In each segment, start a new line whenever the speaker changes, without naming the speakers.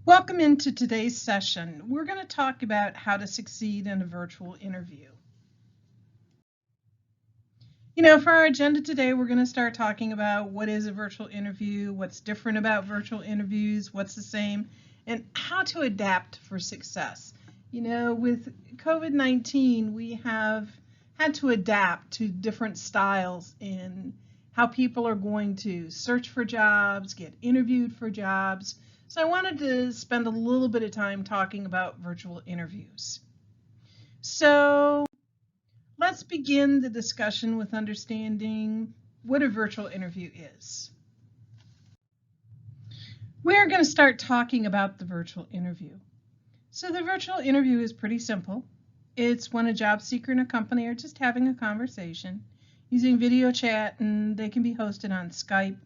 Welcome into today's session. We're going to talk about how to succeed in a virtual interview. For our agenda today, we're going to start talking about what is a virtual interview, what's different about virtual interviews, what's the same, and how to adapt for success. With COVID-19, we have had to adapt to different styles in how people are going to search for jobs, get interviewed for jobs. So I wanted to spend a little bit of time talking about virtual interviews. So let's begin the discussion with understanding what a virtual interview is. We're going to start talking about the virtual interview. So the virtual interview is pretty simple. It's when a job seeker and a company are just having a conversation using video chat, and they can be hosted on Skype,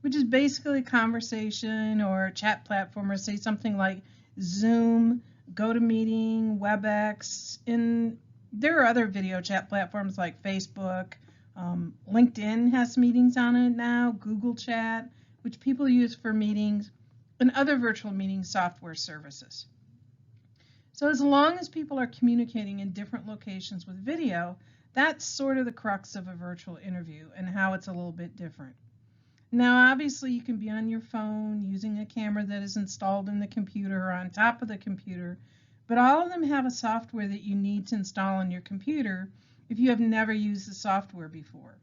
which is basically a conversation or a chat platform, or say something like Zoom, GoToMeeting, WebEx, and there are other video chat platforms like Facebook. LinkedIn has meetings on it now, Google Chat, which people use for meetings, and other virtual meeting software services. So as long as people are communicating in different locations with video, that's sort of the crux of a virtual interview and how it's a little bit different. Now, obviously, you can be on your phone using a camera that is installed in the computer or on top of the computer, but all of them have a software that you need to install on your computer if you have never used the software before.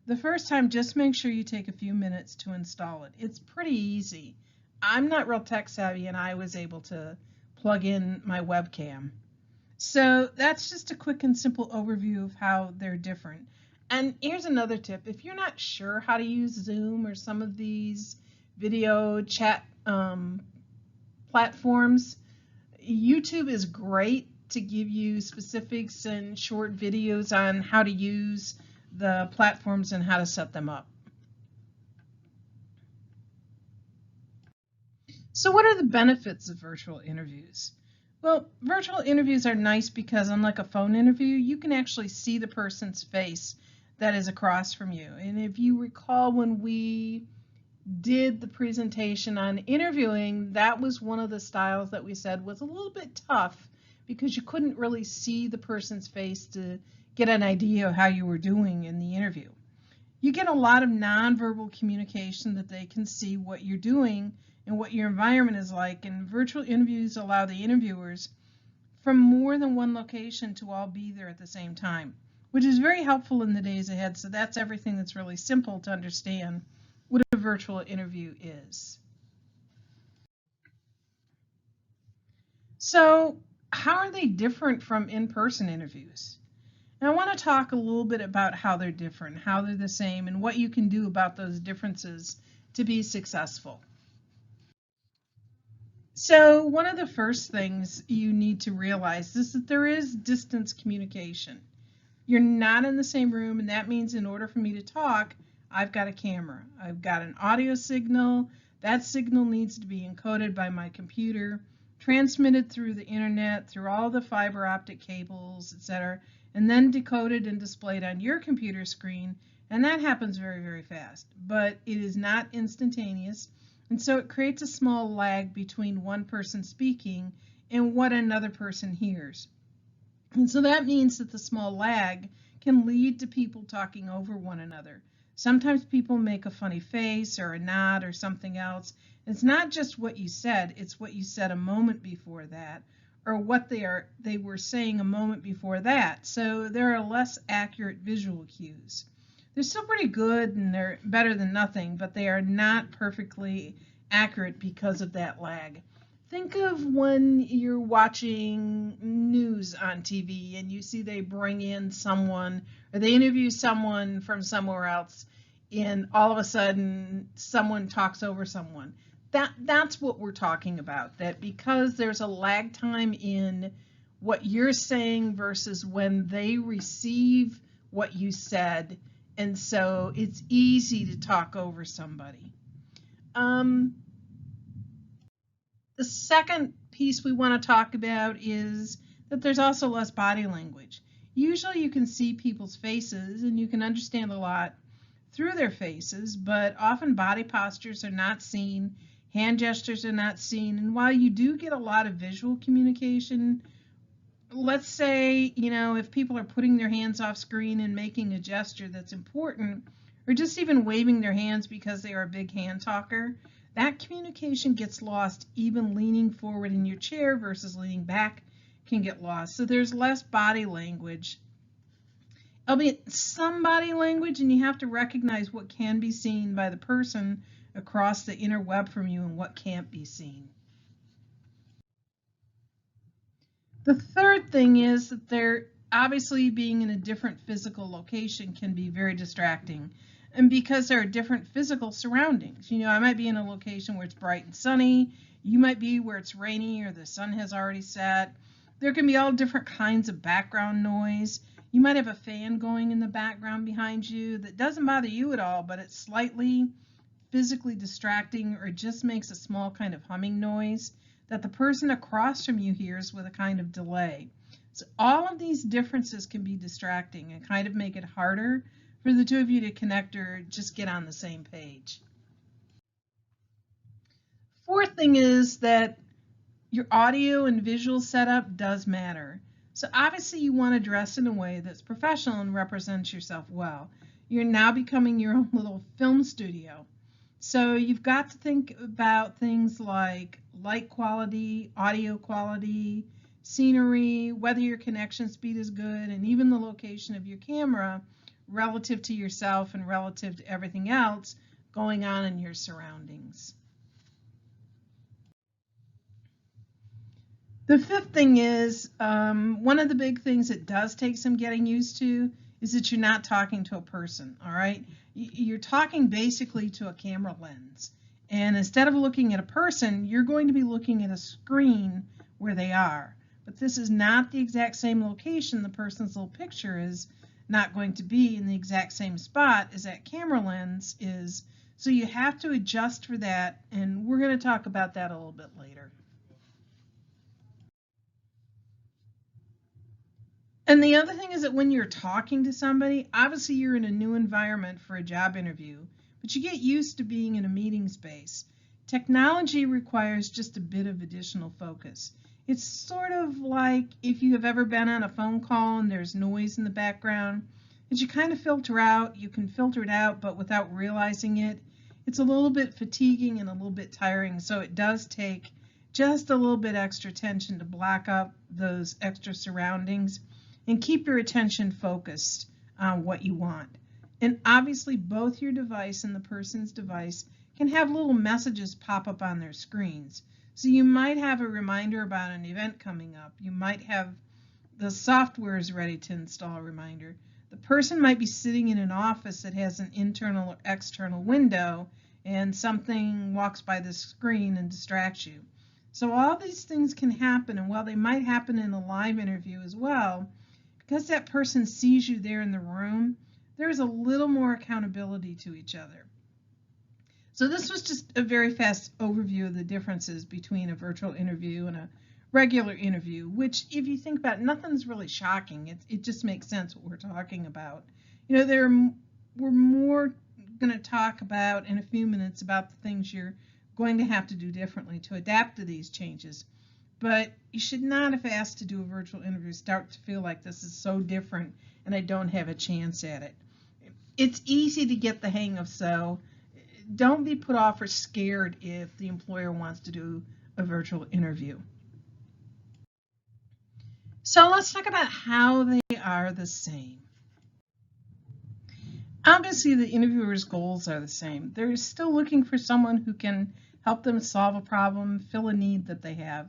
The first time, just make sure you take a few minutes to install it. It's pretty easy. I'm not real tech savvy, and I was able to plug in my webcam. So that's just a quick and simple overview of how they're different. And here's another tip. If you're not sure how to use Zoom or some of these video chat platforms, YouTube is great to give you specifics and short videos on how to use the platforms and how to set them up. So what are the benefits of virtual interviews? Well, virtual interviews are nice because unlike a phone interview, you can actually see the person's face that is across from you. And if you recall, when we did the presentation on interviewing, that was one of the styles that we said was a little bit tough because you couldn't really see the person's face to get an idea of how you were doing in the interview. You get a lot of nonverbal communication that they can see what you're doing and what your environment is like, and virtual interviews allow the interviewers from more than one location to all be there at the same time, which is very helpful in the days ahead. So that's everything that's really simple to understand what a virtual interview is. So how are they different from in-person interviews? And I want to talk a little bit about how they're different, how they're the same, and what you can do about those differences to be successful. So one of the first things you need to realize is that there is distance communication. You're not in the same room, and that means in order for me to talk, I've got a camera. I've got an audio signal. That signal needs to be encoded by my computer, transmitted through the internet, through all the fiber optic cables, etc., and then decoded and displayed on your computer screen, and that happens very, very fast. But it is not instantaneous. And so it creates a small lag between one person speaking and what another person hears. And so that means that the small lag can lead to people talking over one another. Sometimes people make a funny face or a nod or something else. It's not just what you said, it's what you said a moment before that, or what they were saying a moment before that. So there are less accurate visual cues. They're still pretty good and they're better than nothing, but they are not perfectly accurate because of that lag. Think of when you're watching news on TV and you see they bring in someone or they interview someone from somewhere else, and all of a sudden someone talks over someone. That's what we're talking about, that because there's a lag time in what you're saying versus when they receive what you said, and so it's easy to talk over somebody. The second piece we want to talk about is that there's also less body language. Usually you can see people's faces and you can understand a lot through their faces, but often body postures are not seen, Hand gestures are not seen. And while you do get a lot of visual communication, let's say, if people are putting their hands off screen and making a gesture that's important, or just even waving their hands because they are a big hand talker, that communication gets lost. Even leaning forward in your chair versus leaning back can get lost. So there's less body language. Albeit some body language, and you have to recognize what can be seen by the person across the inner web from you and what can't be seen. The third thing is that they're obviously being in a different physical location can be very distracting. And because there are different physical surroundings, I might be in a location where it's bright and sunny, you might be where it's rainy or the sun has already set. There can be all different kinds of background noise. You might have a fan going in the background behind you that doesn't bother you at all, but it's slightly physically distracting, or it just makes a small kind of humming noise that the person across from you hears with a kind of delay. So all of these differences can be distracting and kind of make it harder for the two of you to connect or just get on the same page. Fourth thing is that your audio and visual setup does matter. So obviously you want to dress in a way that's professional and represents yourself well. You're now becoming your own little film studio. So you've got to think about things like light quality, audio quality, scenery, whether your connection speed is good, and even the location of your camera relative to yourself and relative to everything else going on in your surroundings. The fifth thing is, one of the big things that does take some getting used to is that you're not talking to a person, all right? You're talking basically to a camera lens. And instead of looking at a person, you're going to be looking at a screen where they are. But this is not the exact same location. The person's little picture is not going to be in the exact same spot as that camera lens is. So you have to adjust for that, and we're going to talk about that a little bit later. And the other thing is that when you're talking to somebody, obviously you're in a new environment for a job interview, but you get used to being in a meeting space. Technology requires just a bit of additional focus. It's sort of like if you have ever been on a phone call and there's noise in the background, as you kind of filter out, you can filter it out, but without realizing it, it's a little bit fatiguing and a little bit tiring. So it does take just a little bit extra attention to block up those extra surroundings and keep your attention focused on what you want. And obviously both your device and the person's device can have little messages pop up on their screens. So you might have a reminder about an event coming up. You might have the software is ready to install a reminder. The person might be sitting in an office that has an internal or external window and something walks by the screen and distracts you. So all these things can happen, and while they might happen in a live interview as well, because that person sees you there in the room, there's a little more accountability to each other. So this was just a very fast overview of the differences between a virtual interview and a regular interview, which if you think about it, nothing's really shocking. It just makes sense what we're talking about. We're more going to talk about in a few minutes about the things you're going to have to do differently to adapt to these changes. But you should not, if asked to do a virtual interview, start to feel like this is so different and I don't have a chance at it. It's easy to get the hang of, so don't be put off or scared if the employer wants to do a virtual interview. So let's talk about how they are the same. Obviously, the interviewer's goals are the same. They're still looking for someone who can help them solve a problem, fill a need that they have.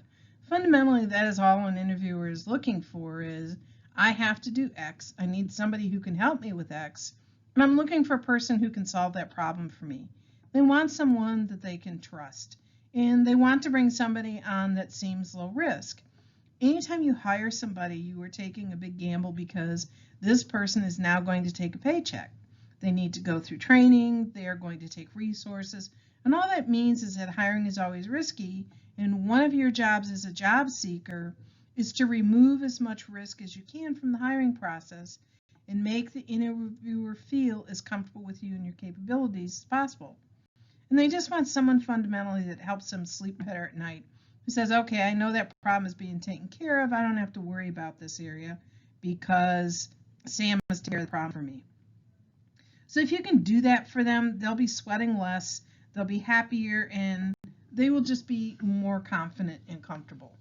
Fundamentally, that is all an interviewer is looking for is, I have to do X. I need somebody who can help me with X. And I'm looking for a person who can solve that problem for me. They want someone that they can trust. And they want to bring somebody on that seems low risk. Anytime you hire somebody, you are taking a big gamble because this person is now going to take a paycheck. They need to go through training. They are going to take resources. And all that means is that hiring is always risky. And one of your jobs as a job seeker is to remove as much risk as you can from the hiring process and make the interviewer feel as comfortable with you and your capabilities as possible. and they just want someone fundamentally that helps them sleep better at night, who says, okay, I know that problem is being taken care of. I don't have to worry about this area because Sam is taking care of the problem for me. So if you can do that for them, they'll be sweating less, they'll be happier, and they will just be more confident and comfortable.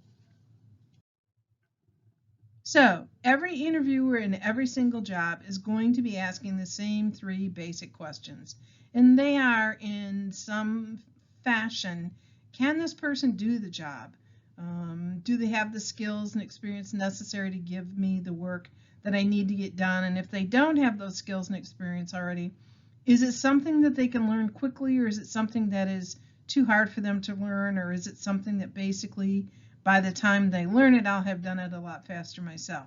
So every interviewer in every single job is going to be asking the same 3 basic questions. And they are, in some fashion, can this person do the job? Do they have the skills and experience necessary to give me the work that I need to get done? And if they don't have those skills and experience already, is it something that they can learn quickly, or is it something that is too hard for them to learn, or is it something that basically by the time they learn it, I'll have done it a lot faster myself?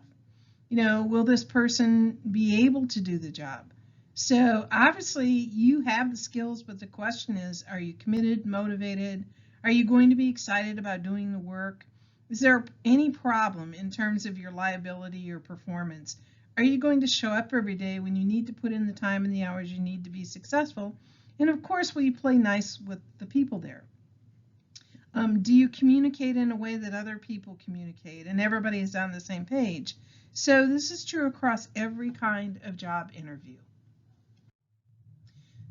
Will this person be able to do the job? So obviously you have the skills, but the question is, are you committed, motivated? Are you going to be excited about doing the work? Is there any problem in terms of your liability or performance? Are you going to show up every day when you need to put in the time and the hours you need to be successful? And of course, will you play nice with the people there? Do you communicate in a way that other people communicate and everybody is on the same page? So this is true across every kind of job interview.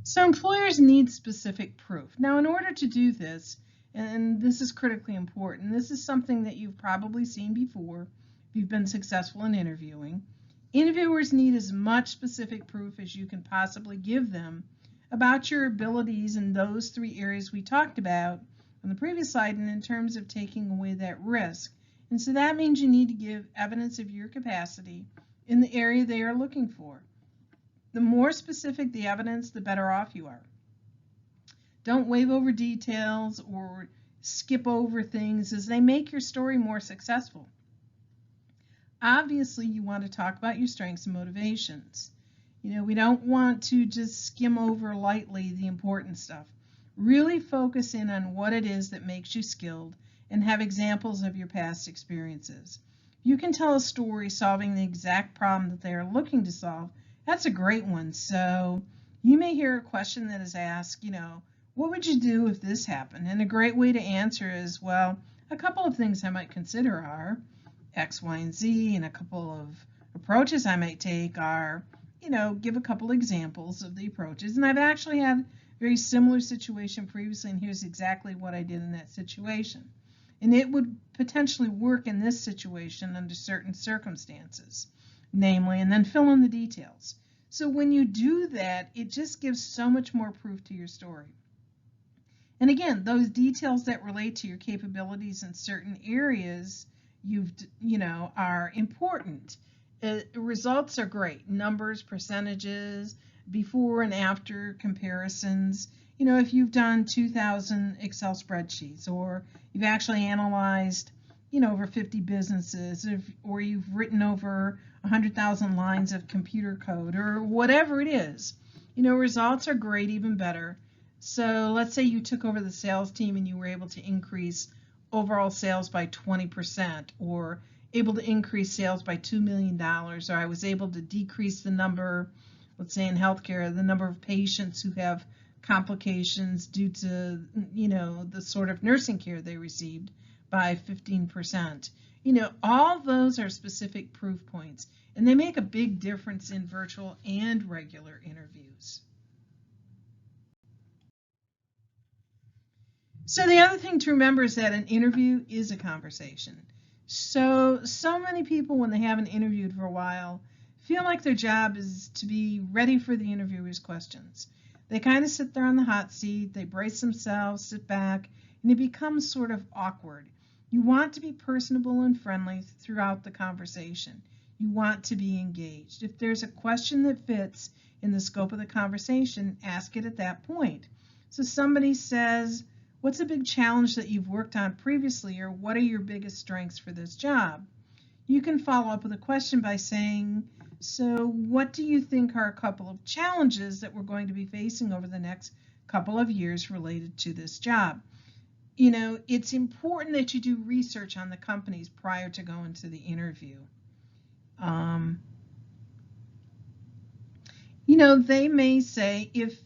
So employers need specific proof. Now, in order to do this, and this is critically important, this is something that you've probably seen before if you've been successful in interviewing. Interviewers need as much specific proof as you can possibly give them about your abilities in those 3 areas we talked about on the previous slide, and in terms of taking away that risk. And so that means you need to give evidence of your capacity in the area they are looking for. The more specific the evidence, the better off you are. Don't wave over details or skip over things, as they make your story more successful. Obviously, you want to talk about your strengths and motivations. We don't want to just skim over lightly the important stuff. Really focus in on what it is that makes you skilled and have examples of your past experiences. You can tell a story solving the exact problem that they are looking to solve. That's a great one. So you may hear a question that is asked, what would you do if this happened? And a great way to answer is, well, a couple of things I might consider are X, Y, and Z, and a couple of approaches I might take are, give a couple examples of the approaches. And I've actually had a very similar situation previously, and here's exactly what I did in that situation. And it would potentially work in this situation under certain circumstances, namely, and then fill in the details. So when you do that, it just gives so much more proof to your story. And again, those details that relate to your capabilities in certain areas are important. Results are great. Numbers, percentages, before and after comparisons. If you've done 2,000 Excel spreadsheets, or you've actually analyzed, over 50 businesses, or you've written over 100,000 lines of computer code, or whatever it is, results are great, even better. So let's say you took over the sales team and you were able to increase overall sales by 20%, or able to increase sales by $2 million, or I was able to decrease the number, let's say in healthcare, the number of patients who have complications due to, the sort of nursing care they received by 15%. All those are specific proof points, and they make a big difference in virtual and regular interviews. So the other thing to remember is that an interview is a conversation. So many people, when they haven't interviewed for a while, feel like their job is to be ready for the interviewer's questions. They kind of sit there on the hot seat, they brace themselves, sit back, and it becomes sort of awkward. You want to be personable and friendly throughout the conversation. You want to be engaged. If there's a question that fits in the scope of the conversation, ask it at that point. So somebody says, what's a big challenge that you've worked on previously, or what are your biggest strengths for this job? You can follow up with a question by saying, so what do you think are a couple of challenges that we're going to be facing over the next couple of years related to this job? It's important that you do research on the companies prior to going to the interview. They may say, if,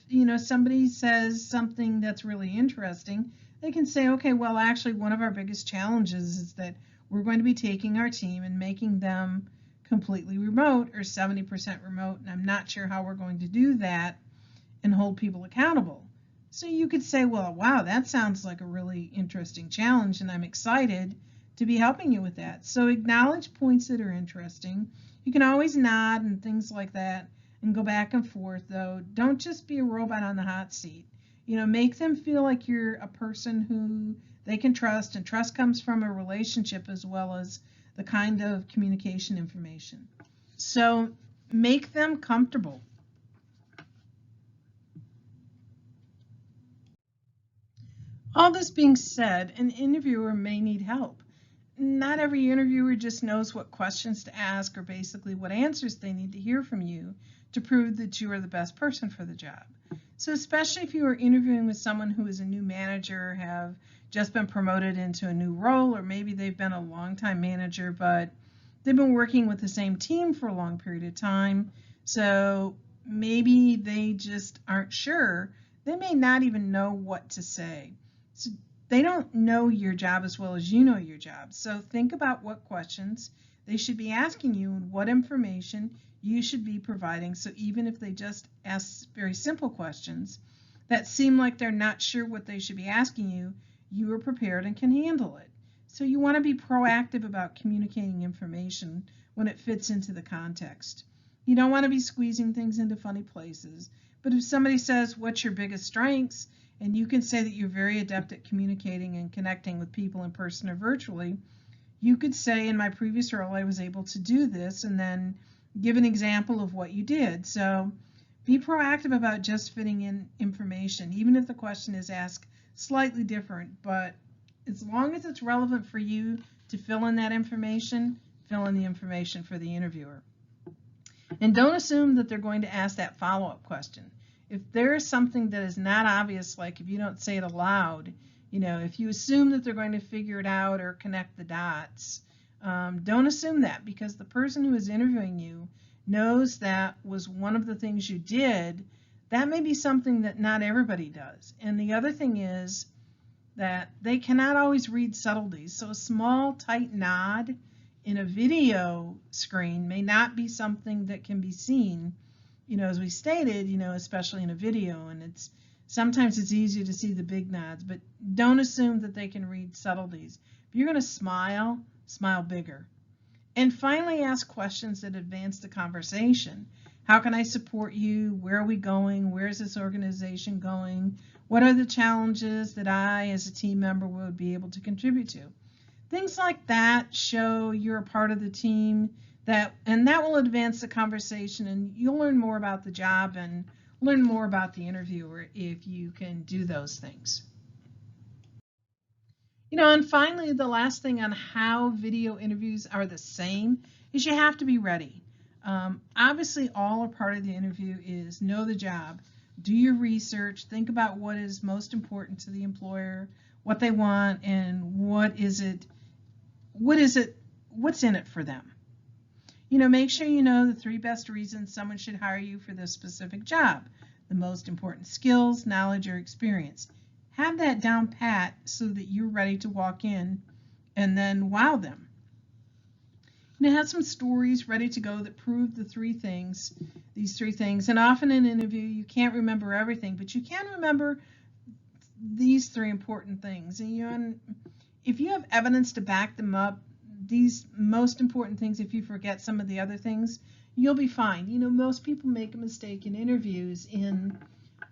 somebody says something that's really interesting, they can say, okay, well, actually, one of our biggest challenges is that we're going to be taking our team and making them completely remote or 70% remote, and I'm not sure how we're going to do that and hold people accountable. So you could say, well, wow, that sounds like a really interesting challenge, and I'm excited to be helping you with that. So acknowledge points that are interesting. You can always nod and things like that and go back and forth, though. Don't just be a robot on the hot seat. Make them feel like you're a person who they can trust, and trust comes from a relationship as well as the kind of communication information. So make them comfortable. All this being said, an interviewer may need help. Not every interviewer just knows what questions to ask or basically what answers they need to hear from you to prove that you are the best person for the job. So especially if you are interviewing with someone who is a new manager, have just been promoted into a new role, or maybe they've been a long-time manager, but they've been working with the same team for a long period of time. So maybe they just aren't sure. They may not even know what to say. So they don't know your job as well as you know your job. So think about what questions they should be asking you and what information you should be providing. So even if they just ask very simple questions that seem like they're not sure what they should be asking you, you are prepared and can handle it. So you want to be proactive about communicating information when it fits into the context. You don't want to be squeezing things into funny places. But if somebody says, what's your biggest strengths? And you can say that you're very adept at communicating and connecting with people in person or virtually, you could say, in my previous role, I was able to do this, and then give an example of what you did. So be proactive about just fitting in information, even if the question is asked slightly different. But as long as it's relevant for you to fill in that information, fill in the information for the interviewer. And don't assume that they're going to ask that follow-up question. If there is something that is not obvious, like if you don't say it aloud, if you assume that they're going to figure it out or connect the dots, don't assume that, because the person who is interviewing you knows that was one of the things you did. That may be something that not everybody does. And the other thing is that they cannot always read subtleties. So a small, tight nod in a video screen may not be something that can be seen, as we stated, especially in a video. And sometimes it's easier to see the big nods, but don't assume that they can read subtleties. If you're going to smile, smile bigger. And finally, ask questions that advance the conversation. How can I support you? Where are we going? Where is this organization going? What are the challenges that I, as a team member, would be able to contribute to? Things like that show you're a part of the team, and that will advance the conversation, and you'll learn more about the job and learn more about the interviewer if you can do those things. And finally, the last thing on how video interviews are the same is you have to be ready. Obviously, all or part of the interview is know the job, do your research, think about what is most important to the employer, what they want, and what's in it for them. Make sure you know the 3 best reasons someone should hire you for this specific job, the most important skills, knowledge, or experience. Have that down pat so that you're ready to walk in and then wow them. Have some stories ready to go that prove these 3 things. And often in an interview, you can't remember everything, but you can remember these 3 important things. And if you have evidence to back them up, these most important things, if you forget some of the other things, you'll be fine. Most people make a mistake in interviews in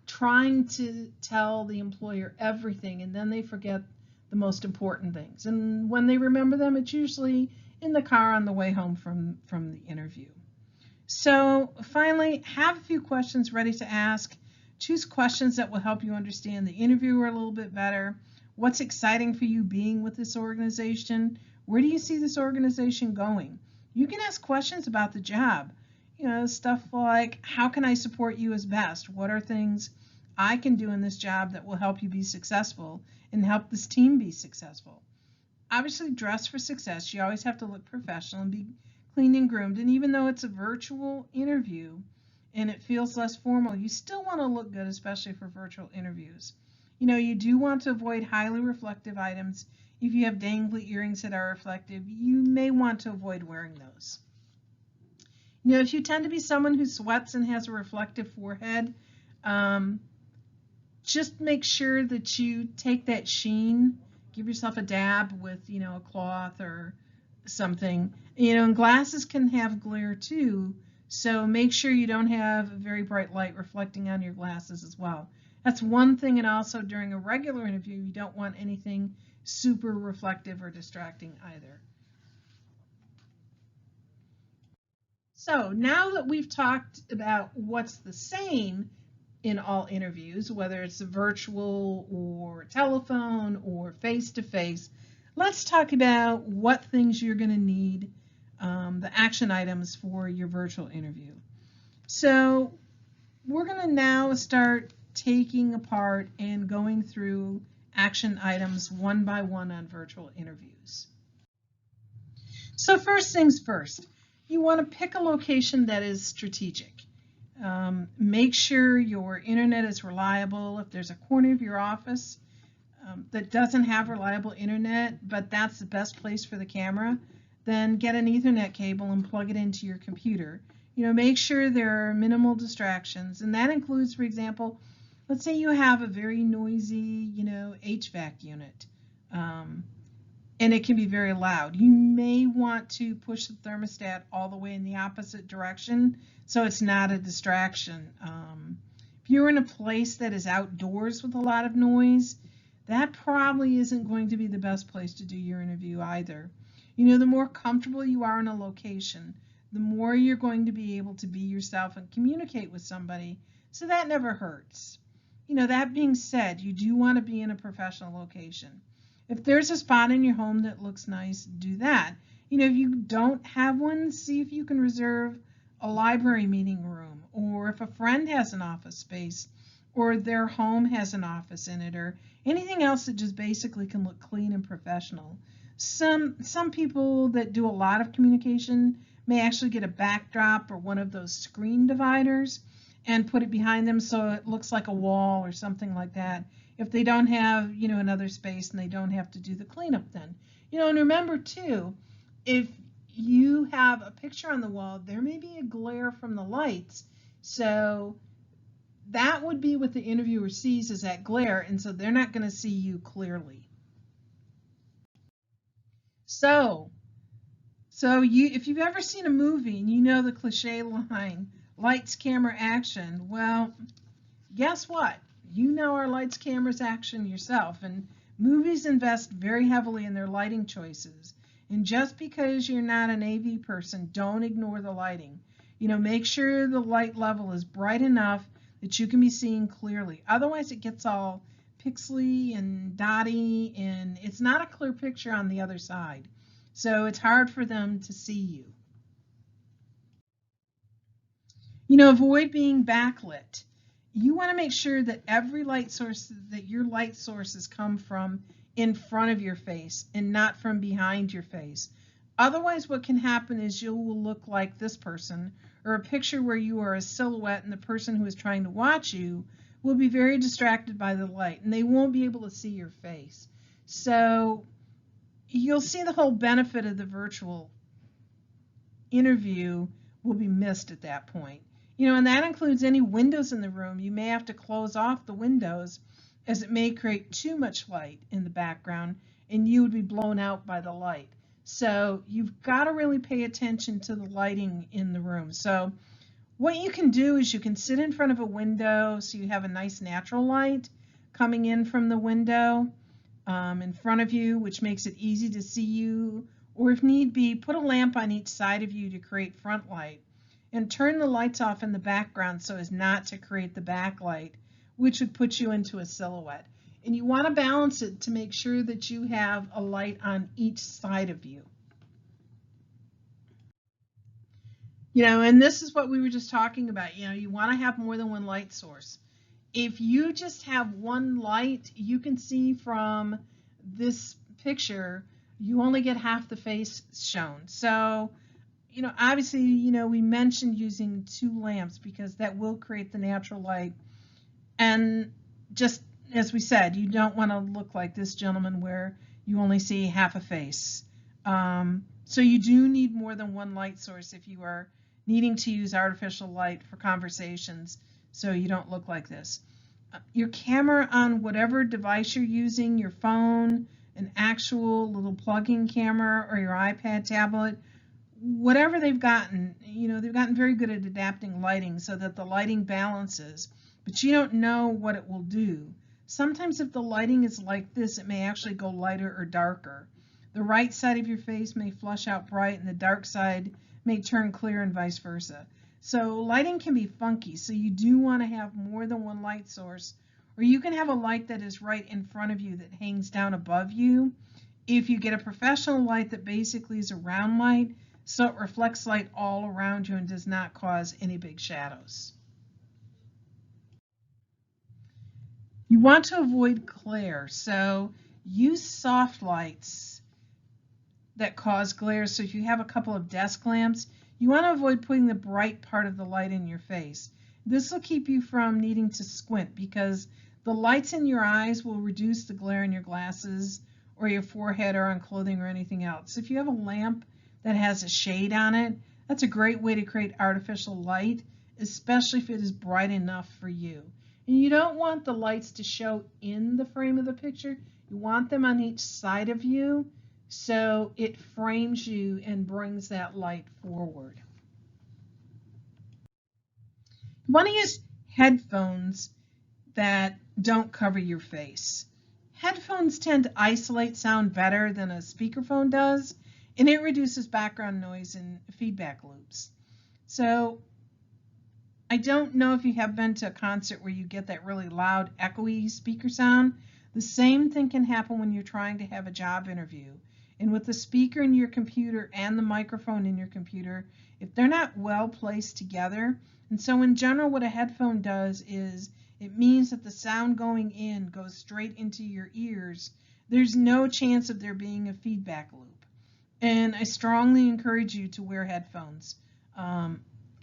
trying to tell the employer everything, and then they forget the most important things. And when they remember them, it's usually in the car on the way home from the interview. So finally, have a few questions ready to ask. Choose questions that will help you understand the interviewer a little bit better. What's exciting for you being with this organization? Where do you see this organization going? You can ask questions about the job. Stuff like, how can I support you as best? What are things I can do in this job that will help you be successful and help this team be successful? Obviously, dress for success. You always have to look professional and be clean and groomed. And even though it's a virtual interview and it feels less formal, you still want to look good, especially for virtual interviews. You do want to avoid highly reflective items. If you have dangly earrings that are reflective, you may want to avoid wearing those. If you tend to be someone who sweats and has a reflective forehead, just make sure that you take that sheen, give yourself a dab with, a cloth or something. And glasses can have glare too, so make sure you don't have very bright light reflecting on your glasses as well. That's one thing, and also during a regular interview, you don't want anything super reflective or distracting either. So now that we've talked about what's the same in all interviews, whether it's a virtual or telephone or face-to-face, let's talk about what things you're going to need, the action items for your virtual interview. So we're going to now start taking apart and going through action items one by one on virtual interviews. So first things first, you want to pick a location that is strategic. Make sure your internet is reliable. If there's a corner of your office that doesn't have reliable internet, but that's the best place for the camera, then get an Ethernet cable and plug it into your computer. Make sure there are minimal distractions, and that includes, for example, let's say you have a very noisy, HVAC unit, and it can be very loud. You may want to push the thermostat all the way in the opposite direction so it's not a distraction. If you're in a place that is outdoors with a lot of noise, that probably isn't going to be the best place to do your interview either. The more comfortable you are in a location, the more you're going to be able to be yourself and communicate with somebody, so that never hurts. That being said, you do want to be in a professional location. If there's a spot in your home that looks nice, do that. If you don't have one, see if you can reserve a library meeting room, or if a friend has an office space, or their home has an office in it, or anything else that just basically can look clean and professional. Some people that do a lot of communication may actually get a backdrop or one of those screen dividers and put it behind them so it looks like a wall or something like that, if they don't have, another space and they don't have to do the cleanup then. And remember too, if you have a picture on the wall, there may be a glare from the lights, so that would be what the interviewer sees as that glare, and so they're not going to see you clearly. So if you've ever seen a movie and you know the cliche line, lights, camera, action, well, guess what? You know our lights, cameras, action yourself, and movies invest very heavily in their lighting choices. And just because you're not an AV person, don't ignore the lighting. Make sure the light level is bright enough that you can be seeing clearly. Otherwise, it gets all pixely and dotty, and it's not a clear picture on the other side. So it's hard for them to see you. Avoid being backlit. You want to make sure that every light source, that your light sources come from in front of your face and not from behind your face. Otherwise, what can happen is you will look like this person, or a picture where you are a silhouette and the person who is trying to watch you will be very distracted by the light and they won't be able to see your face. So you'll see the whole benefit of the virtual interview will be missed at that point. And that includes any windows in the room. You may have to close off the windows, as it may create too much light in the background and you would be blown out by the light. So you've got to really pay attention to the lighting in the room. So what you can do is you can sit in front of a window so you have a nice natural light coming in from the window in front of you, which makes it easy to see you. Or if need be, put a lamp on each side of you to create front light. And turn the lights off in the background so as not to create the backlight, which would put you into a silhouette. And you want to balance it to make sure that you have a light on each side of you. And this is what we were just talking about. You want to have more than one light source. If you just have one light, you can see from this picture, you only get half the face shown. So Obviously, we mentioned using 2 lamps because that will create the natural light. And just as we said, you don't want to look like this gentleman where you only see half a face. So you do need more than one light source if you are needing to use artificial light for conversations so you don't look like this. Your camera on whatever device you're using, your phone, an actual little plug-in camera, or your iPad tablet, whatever they've gotten very good at adapting lighting so that the lighting balances, but you don't know what it will do. Sometimes if the lighting is like this, it may actually go lighter or darker. The right side of your face may flush out bright and the dark side may turn clear and vice versa. So lighting can be funky, so you do want to have more than one light source, or you can have a light that is right in front of you that hangs down above you. If you get a professional light that basically is a round light, so it reflects light all around you and does not cause any big shadows. You want to avoid glare, so use soft lights that cause glare. So if you have a couple of desk lamps, you want to avoid putting the bright part of the light in your face. This will keep you from needing to squint because the lights in your eyes will reduce the glare in your glasses or your forehead or on clothing or anything else. If you have a lamp that has a shade on it, that's a great way to create artificial light, especially if it is bright enough for you. And you don't want the lights to show in the frame of the picture. You want them on each side of you so it frames you and brings that light forward. You want to use headphones that don't cover your face. Headphones tend to isolate sound better than a speakerphone does, and it reduces background noise and feedback loops. So I don't know if you have been to a concert where you get that really loud, echoey speaker sound. The same thing can happen when you're trying to have a job interview. And with the speaker in your computer and the microphone in your computer, if they're not well placed together, and so in general what a headphone does is it means that the sound going in goes straight into your ears. There's no chance of there being a feedback loop. And I strongly encourage you to wear headphones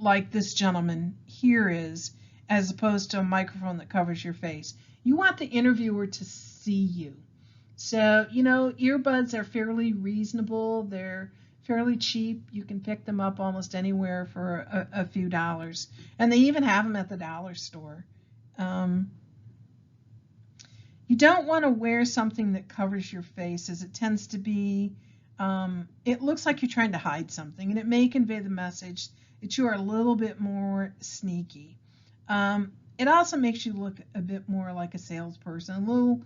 like this gentleman here is, as opposed to a microphone that covers your face. You want the interviewer to see you. So, earbuds are fairly reasonable. They're fairly cheap. You can pick them up almost anywhere for a few dollars. And they even have them at the dollar store. You don't want to wear something that covers your face, as it tends to be, it looks like you're trying to hide something, and it may convey the message that you are a little bit more sneaky. It also makes you look a bit more like a salesperson, a little,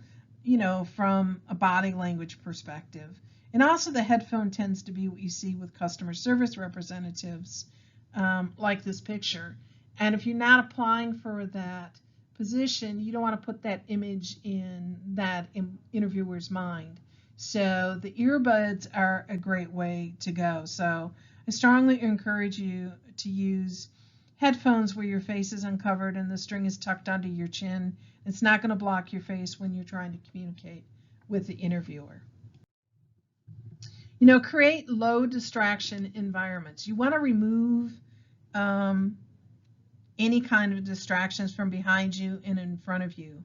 from a body language perspective. And also the headphone tends to be what you see with customer service representatives, like this picture. And if you're not applying for that position, you don't want to put that image in that interviewer's mind. So the earbuds are a great way to go. So I strongly encourage you to use headphones where your face is uncovered and the string is tucked under your chin. It's not going to block your face when you're trying to communicate with the interviewer. Create low distraction environments. You want to remove any kind of distractions from behind you and in front of you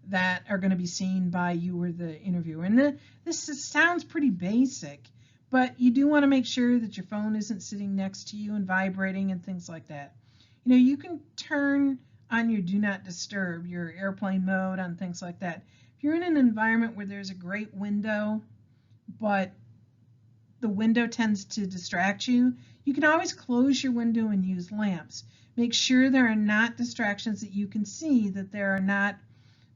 that are going to be seen by you or the interviewer. And this sounds pretty basic, but you do want to make sure that your phone isn't sitting next to you and vibrating and things like that. You can turn on your do not disturb, your airplane mode, on things like that. If you're in an environment where there's a great window, but the window tends to distract you, you can always close your window and use lamps. Make sure there are not distractions that you can see, that there are not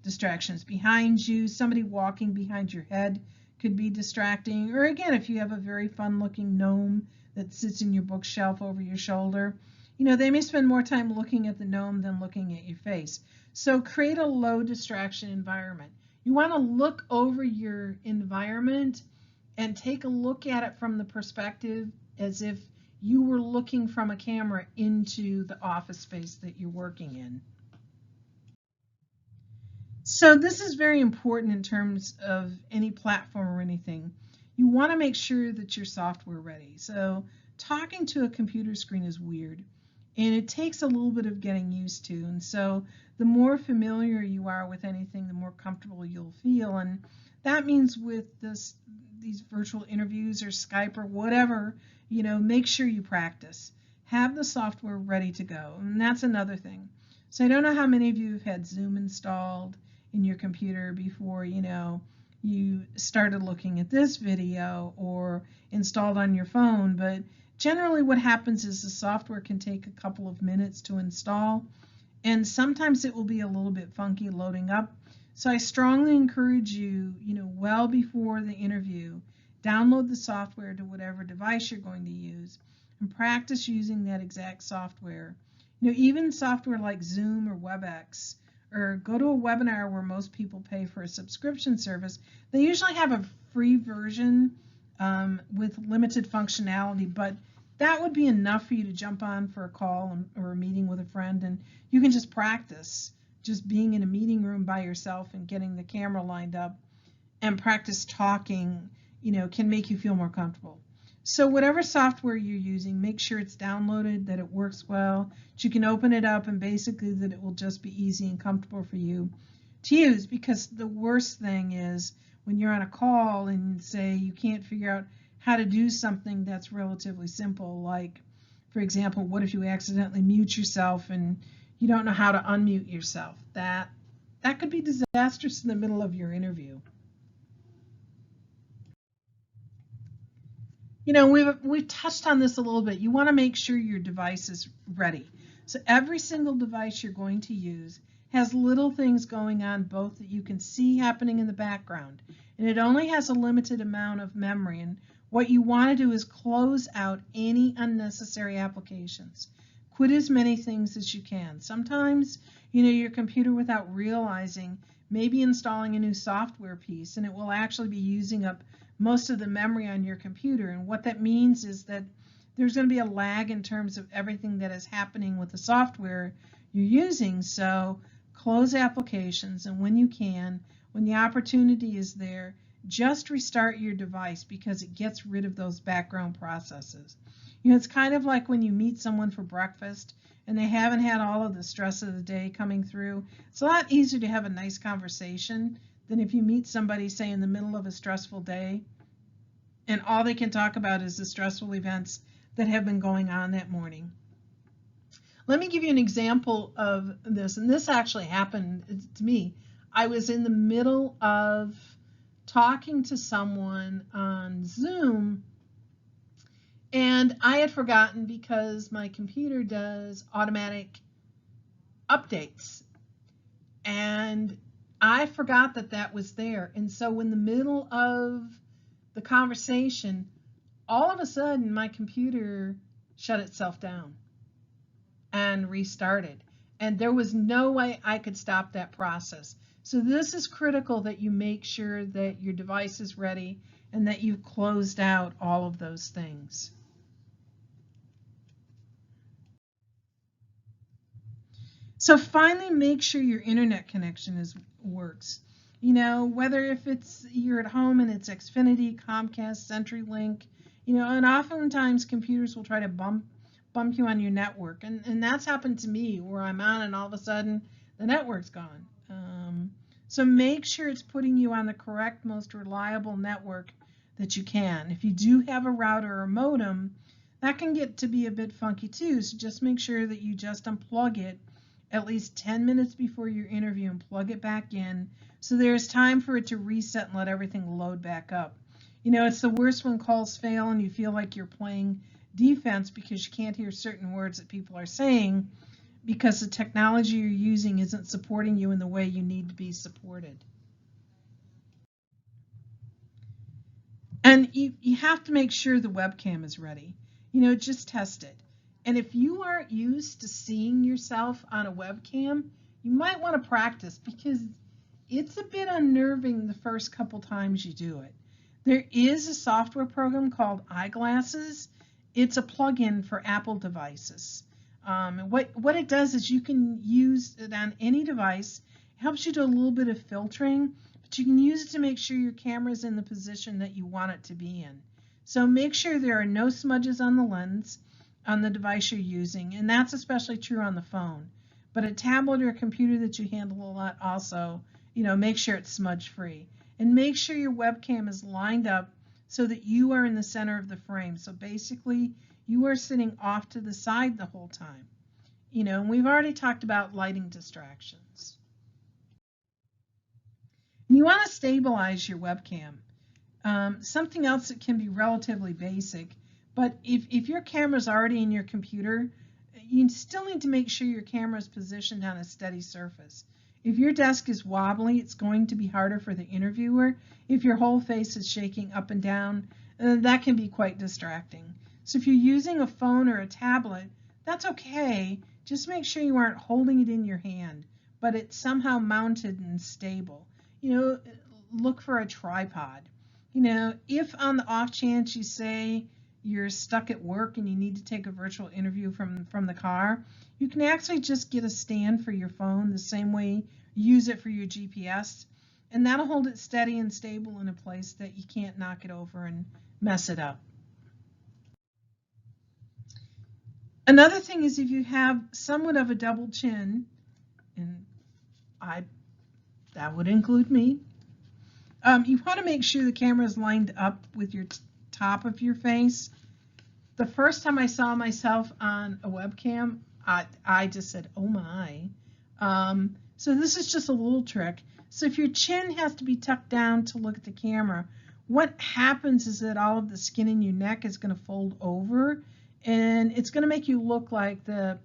distractions behind you. Somebody walking behind your head could be distracting. Or again, if you have a very fun looking gnome that sits in your bookshelf over your shoulder, they may spend more time looking at the gnome than looking at your face. So create a low distraction environment. You want to look over your environment and take a look at it from the perspective as if you were looking from a camera into the office space that you're working in. So this is very important in terms of any platform or anything. You want to make sure that you're software ready. So talking to a computer screen is weird, and it takes a little bit of getting used to. And so the more familiar you are with anything, the more comfortable you'll feel. And that means with these virtual interviews or Skype or whatever, make sure you practice. Have the software ready to go. And that's another thing. So I don't know how many of you have had Zoom installed in your computer before, you started looking at this video or installed on your phone, but generally what happens is the software can take a couple of minutes to install, and sometimes it will be a little bit funky loading up. So I strongly encourage you, well before the interview, download the software to whatever device you're going to use and practice using that exact software. Even software like Zoom or WebEx, or go to a webinar where most people pay for a subscription service. They usually have a free version with limited functionality, but that would be enough for you to jump on for a call or a meeting with a friend, and you can just practice just being in a meeting room by yourself and getting the camera lined up, and practice talking, can make you feel more comfortable. So whatever software you're using, make sure it's downloaded, that it works well, that you can open it up, and basically that it will just be easy and comfortable for you to use. Because the worst thing is when you're on a call and say you can't figure out how to do something that's relatively simple, like, for example, what if you accidentally mute yourself and you don't know how to unmute yourself? That could be disastrous in the middle of your interview. We've touched on this a little bit. You want to make sure your device is ready. So every single device you're going to use has little things going on, both that you can see happening in the background, and it only has a limited amount of memory. And what you want to do is close out any unnecessary applications. Quit as many things as you can. Sometimes, your computer, without realizing, may be installing a new software piece, and it will actually be using up most of the memory on your computer. And what that means is that there's going to be a lag in terms of everything that is happening with the software you're using. So close applications, and when you can, when the opportunity is there, just restart your device, because it gets rid of those background processes. It's kind of like when you meet someone for breakfast and they haven't had all of the stress of the day coming through. It's a lot easier to have a nice conversation than if you meet somebody, say, in the middle of a stressful day, and all they can talk about is the stressful events that have been going on that morning. Let me give you an example of this, and this actually happened to me. I was in the middle of talking to someone on Zoom, and I had forgotten, because my computer does automatic updates, and I forgot that was there. And so in the middle of the conversation, all of a sudden my computer shut itself down and restarted, and there was no way I could stop that process. So this is critical, that you make sure that your device is ready and that you've closed out all of those things. So finally, make sure your internet connection works. Whether if you're at home and it's Xfinity, Comcast, CenturyLink, and oftentimes computers will try to bump you on your network, and that's happened to me, where I'm on and all of a sudden the network's gone. So make sure it's putting you on the correct, most reliable network that you can. If you do have a router or a modem, that can get to be a bit funky too, so just make sure that you just unplug it at least 10 minutes before your interview and plug it back in, so there's time for it to reset and let everything load back up. It's the worst when calls fail and you feel like you're playing defense because you can't hear certain words that people are saying, because the technology you're using isn't supporting you in the way you need to be supported. And you have to make sure the webcam is ready. Just test it. And if you aren't used to seeing yourself on a webcam, you might want to practice, because it's a bit unnerving the first couple times you do it. There is a software program called Eyeglasses. It's a plugin for Apple devices. What it does is you can use it on any device. It helps you do a little bit of filtering, but you can use it to make sure your camera is in the position that you want it to be in. So make sure there are no smudges on the lens on the device you're using, and that's especially true on the phone. But a tablet or a computer that you handle a lot also, make sure it's smudge free. And make sure your webcam is lined up so that you are in the center of the frame. So basically, you are sitting off to the side the whole time. And we've already talked about lighting distractions. You want to stabilize your webcam. Something else that can be relatively basic, but if your camera is already in your computer, you still need to make sure your camera is positioned on a steady surface. If your desk is wobbly, it's going to be harder for the interviewer. If your whole face is shaking up and down, that can be quite distracting. So if you're using a phone or a tablet, that's okay. Just make sure you aren't holding it in your hand, but it's somehow mounted and stable. Look for a tripod. If on the off chance you say you're stuck at work and you need to take a virtual interview from the car, you can actually just get a stand for your phone the same way you use it for your GPS, and that'll hold it steady and stable in a place that you can't knock it over and mess it up. Another thing is if you have somewhat of a double chin, and that would include me, you want to make sure the camera is lined up with your top of your face. The first time I saw myself on a webcam, I just said, oh my. So this is just a little trick. So if your chin has to be tucked down to look at the camera, what happens is that all of the skin in your neck is going to fold over, and it's going to make you look like the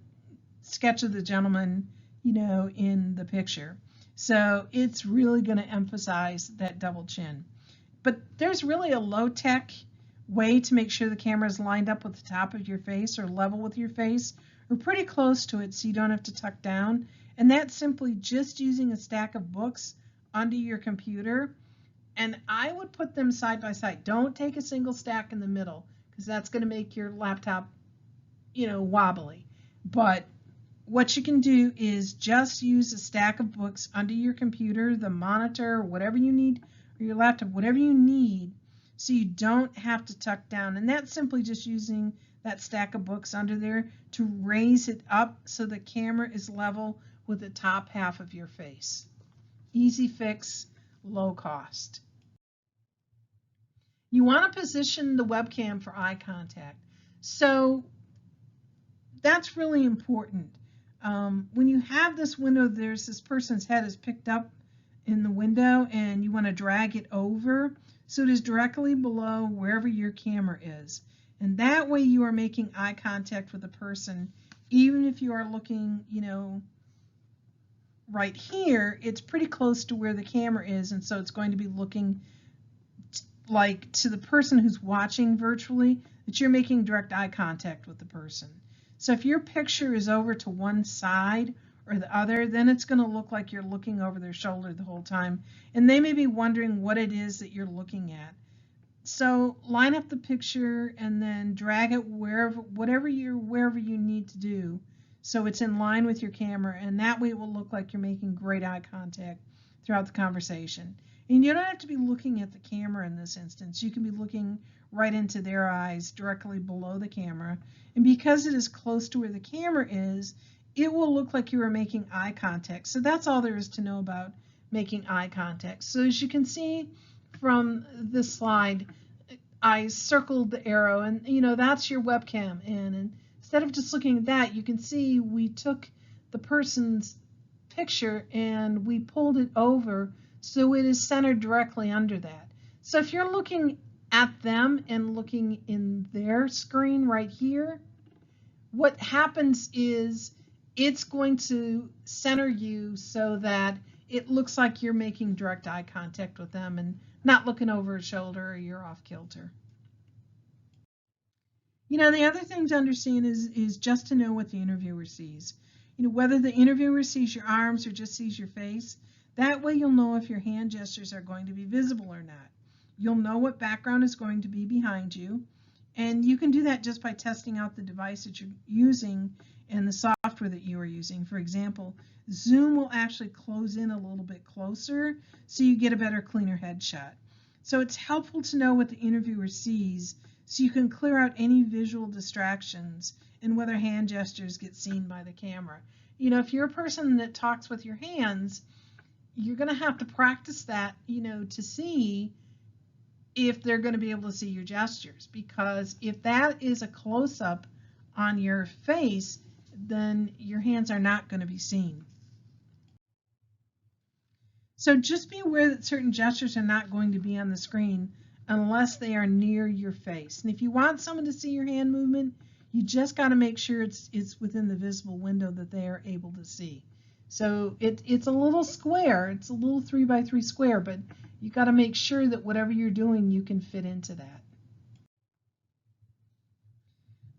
sketch of the gentleman, in the picture. So it's really going to emphasize that double chin. But there's really a low-tech way to make sure the camera is lined up with the top of your face or level with your face or pretty close to it so you don't have to tuck down. And that's simply just using a stack of books under your computer. And I would put them side by side. Don't take a single stack in the middle because that's going to make your laptop, wobbly. But what you can do is just use a stack of books under your computer, the monitor, whatever you need, or your laptop, whatever you need, so you don't have to tuck down. And that's simply just using that stack of books under there to raise it up so the camera is level with the top half of your face. Easy fix, low cost. You want to position the webcam for eye contact. So that's really important. When you have this window, there's this person's head is picked up in the window and you want to drag it over so it is directly below wherever your camera is. And that way you are making eye contact with the person, even if you are looking, right here, it's pretty close to where the camera is, and so it's going to be looking like to the person who's watching virtually that you're making direct eye contact with the person. So if your picture is over to one side or the other, then it's going to look like you're looking over their shoulder the whole time, and they may be wondering what it is that you're looking at. So line up the picture and then drag it wherever you need to do so it's in line with your camera, and that way it will look like you're making great eye contact throughout the conversation. And you don't have to be looking at the camera in this instance. You can be looking right into their eyes directly below the camera. And because it is close to where the camera is, it will look like you are making eye contact. So that's all there is to know about making eye contact. So as you can see from this slide, I circled the arrow, and that's your webcam. And instead of just looking at that, you can see we took the person's picture and we pulled it over so it is centered directly under that. So if you're looking at them and looking in their screen right here, what happens is it's going to center you so that it looks like you're making direct eye contact with them and not looking over a shoulder or you're off kilter. The other thing to understand is just to know what the interviewer sees. Whether the interviewer sees your arms or just sees your face, that way you'll know if your hand gestures are going to be visible or not. You'll know what background is going to be behind you, and you can do that just by testing out the device that you're using and the software that you are using. For example, Zoom will actually close in a little bit closer so you get a better, cleaner headshot. So it's helpful to know what the interviewer sees so you can clear out any visual distractions and whether hand gestures get seen by the camera. You know, if you're a person that talks with your hands, you're going to have to practice that, you know, to see if they're going to be able to see your gestures, because if that is a close-up on your face, then your hands are not going to be seen. So just be aware that certain gestures are not going to be on the screen unless they are near your face. And if you want someone to see your hand movement, you just got to make sure it's within the visible window that they are able to see. So it's a little square, it's a little 3x3 square, but you got to make sure that whatever you're doing, you can fit into that.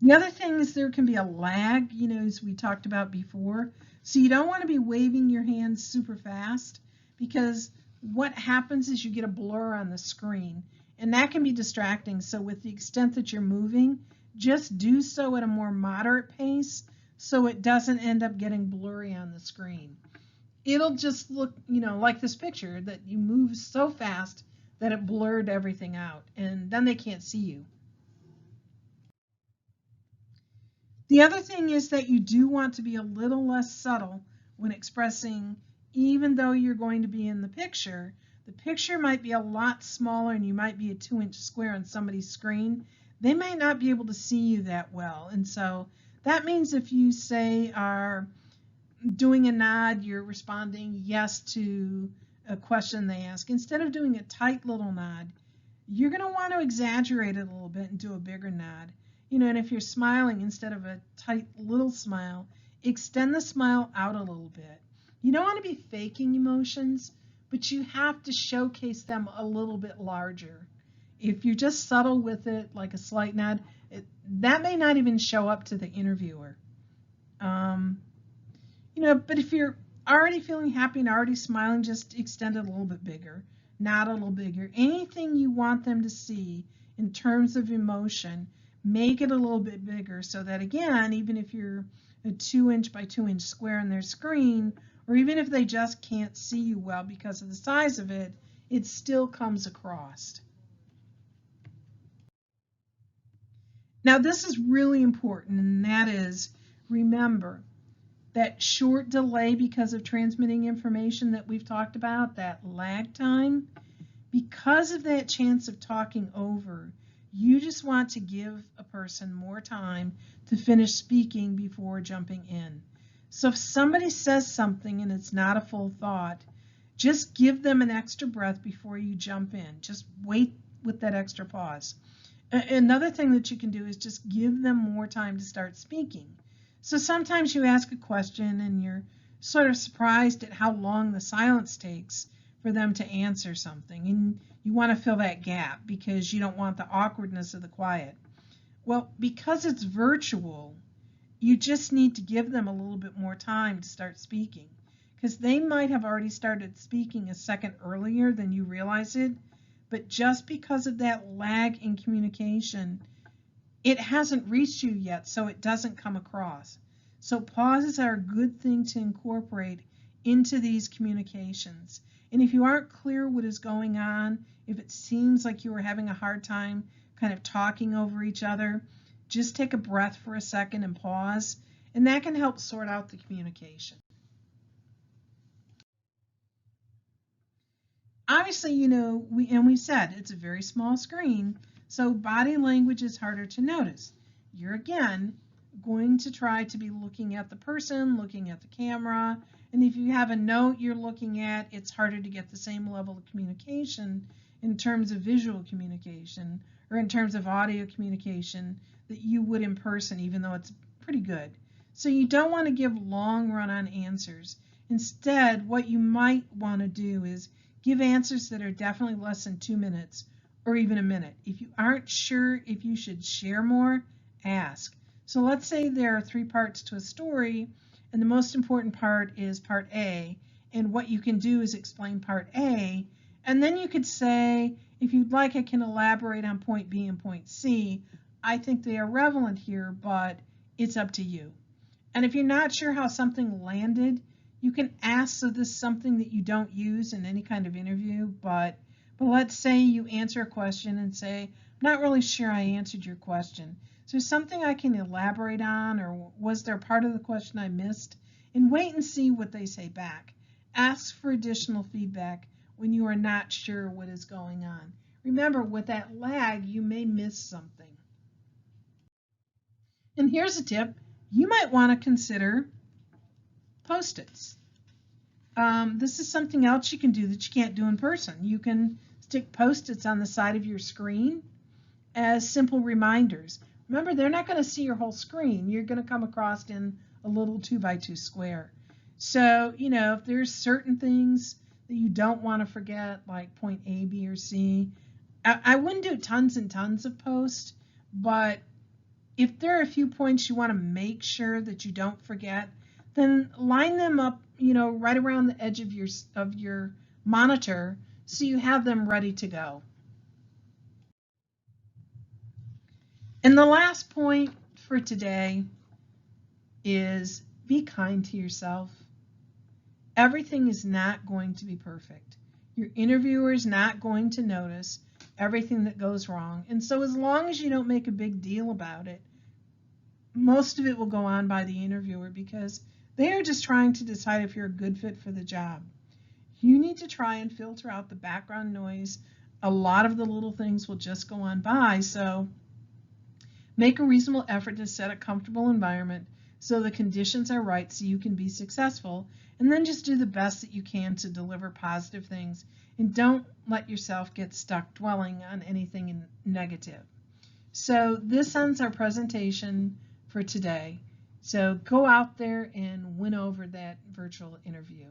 The other thing is there can be a lag, you know, as we talked about before. So you don't want to be waving your hands super fast, because what happens is you get a blur on the screen, and that can be distracting. So with the extent that you're moving, just do so at a more moderate pace so it doesn't end up getting blurry on the screen. It'll just look, you know, like this picture, that you move so fast that it blurred everything out, and then they can't see you. The other thing is that you do want to be a little less subtle when expressing, even though you're going to be in the picture might be a lot smaller and you might be a 2-inch square on somebody's screen. They may not be able to see you that well. And so that means if you say are doing a nod, you're responding yes to a question they ask. Instead of doing a tight little nod, you're going to want to exaggerate it a little bit and do a bigger nod. You know, and if you're smiling, instead of a tight little smile, extend the smile out a little bit. You don't want to be faking emotions, but you have to showcase them a little bit larger. If you're just subtle with it, like a slight nod, that may not even show up to the interviewer. You know, but if you're already feeling happy and already smiling, just extend it a little bit bigger, nod a little bigger. Anything you want them to see in terms of emotion, make it a little bit bigger so that, again, even if you're a 2-inch by 2-inch square on their screen, or even if they just can't see you well because of the size of it, it still comes across. Now, this is really important, and that is, remember that short delay because of transmitting information that we've talked about, that lag time, because of that chance of talking over, you just want to give a person more time to finish speaking before jumping in. So if somebody says something and it's not a full thought, just give them an extra breath before you jump in. Just wait with that extra pause. Another thing that you can do is just give them more time to start speaking. So sometimes you ask a question and you're sort of surprised at how long the silence takes for them to answer something, and you want to fill that gap because you don't want the awkwardness of the quiet. Well, because it's virtual, you just need to give them a little bit more time to start speaking, because they might have already started speaking a second earlier than you realize it, but just because of that lag in communication, it hasn't reached you yet, so it doesn't come across. So pauses are a good thing to incorporate into these communications. And if you aren't clear what is going on, if it seems like you are having a hard time kind of talking over each other, just take a breath for a second and pause, and that can help sort out the communication. Obviously, you know, we said it's a very small screen, so body language is harder to notice. You're, again, going to try to be looking at the person, looking at the camera, and if you have a note you're looking at, it's harder to get the same level of communication in terms of visual communication or in terms of audio communication that you would in person, even though it's pretty good. So you don't want to give long run-on answers. Instead, what you might want to do is give answers that are definitely less than 2 minutes or even a minute. If you aren't sure if you should share more, ask. So let's say there are 3 parts to a story, and the most important part is part A, and what you can do is explain part A, and then you could say, if you'd like, I can elaborate on point B and point C. I think they are relevant here, but it's up to you. And if you're not sure how something landed, you can ask, so this is something that you don't use in any kind of interview, but But let's say you answer a question and say, I'm not really sure I answered your question. Is there something I can elaborate on, or was there part of the question I missed? And wait and see what they say back. Ask for additional feedback when you are not sure what is going on. Remember, with that lag, you may miss something. And here's a tip. You might want to consider Post-its. This is something else you can do that you can't do in person. You can stick Post-its on the side of your screen as simple reminders. Remember, they're not going to see your whole screen. You're going to come across in a little 2x2 square. So, if there's certain things that you don't want to forget, like point A, B, or C, I wouldn't do tons and tons of posts, but if there are a few points you want to make sure that you don't forget, then line them up, right around the edge of your monitor so you have them ready to go. And the last point for today is be kind to yourself. Everything is not going to be perfect. Your interviewer is not going to notice everything that goes wrong. And so as long as you don't make a big deal about it, most of it will go on by the interviewer because they are just trying to decide if you're a good fit for the job. You need to try and filter out the background noise. A lot of the little things will just go on by, so make a reasonable effort to set a comfortable environment so the conditions are right so you can be successful, and then just do the best that you can to deliver positive things, and don't let yourself get stuck dwelling on anything negative. So this ends our presentation for today. So go out there and win over that virtual interview.